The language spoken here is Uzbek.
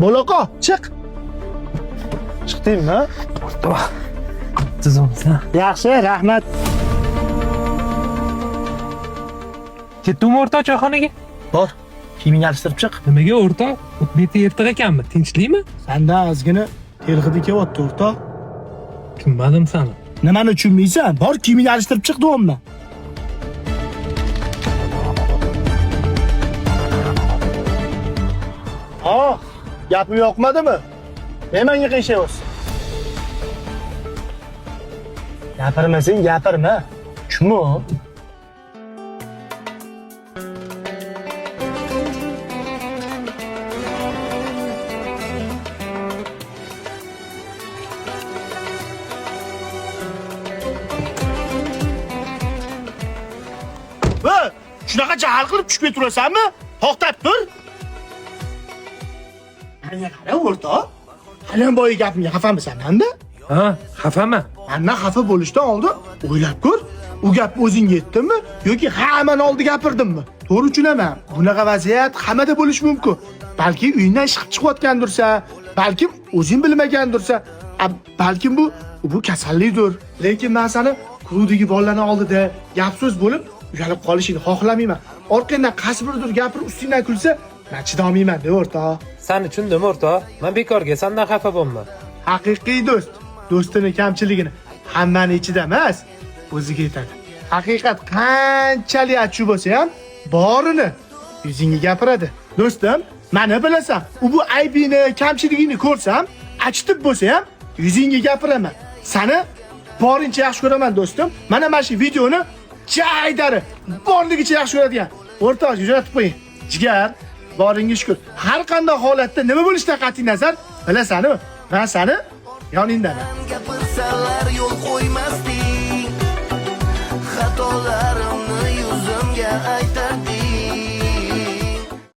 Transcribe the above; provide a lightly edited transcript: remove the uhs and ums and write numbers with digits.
Bo'laqo, chiq. Chiqdingmi? Tuzumsan. Yaxshi, rahmat. Ketdingmi o'rtoq choyxonaga? Bor. Kiyimingni alishtirib chiq. Nimaga o'rtoq? Beti erta ekanmi? Tinchlikmi? Sendan ozgina terg'idi kelyapti, o'rtoq. Tushunmadim seni. Nimani tushunmaysan? Bor, kiyimingni alishtirib chiq deyapman. Gapim yoqmadimi? Menga qiyshyapsiz. Gapirmasang, gapirma. Shumi? Shunaqa jahl qilib tushib keturasanmi? To'xtab tur. Menga qara o'rtoq. Hali boyi gapimga xafamisan menda? Ha, xafaman. Mendan xafa bo'lishdan oldin o'ylab ko'r. U gap o'zingga yetdimi yoki hammaning oldida gapirdimmi? To'g'ri tushunaman. Bunaqa vaziyat hammada bo'lishi mumkin. Balki uyingdan chiqib chiqayotgandursa, balki o'zing bilmagandursa, balkim bu kasallikdir. Lekin men seni klubdagi bolalarning oldida gap so'z bo'lib uyalib qolishingni xohlamayman. Orqangdan qaysi biridir gapirib ustingdan kulsa, men chidolmayman, de o'rtoq. Seni tushundim o'rtoq. Men bekorga sendan xafa bo'lma. Haqiqiy do'st, do'stining kamchiligini hammaning ichida emas, o'ziga yetadi. Haqiqat qanchalik achchiq bo'lsa ham, borini yuzingga gapiradi. Do'stim, meni bilasan, bu aybini, kamchiligini ko'rsam, achitib bo'lsa ham yuzingga gapiraman. Seni borincha yaxshi ko'raman, do'stim. Mana shu videoni jaydari borligicha yaxshi ko'radigan o'rtoq jo'natib qo'ying. Jigar, boringga shukr. Har qanday holatda nima bo'lishidan qat'iy nazar, bilasanmi? Men seni yoningdaman. Gapirsalar yo'l qo'ymasding, xatolarimni yuzimga ayta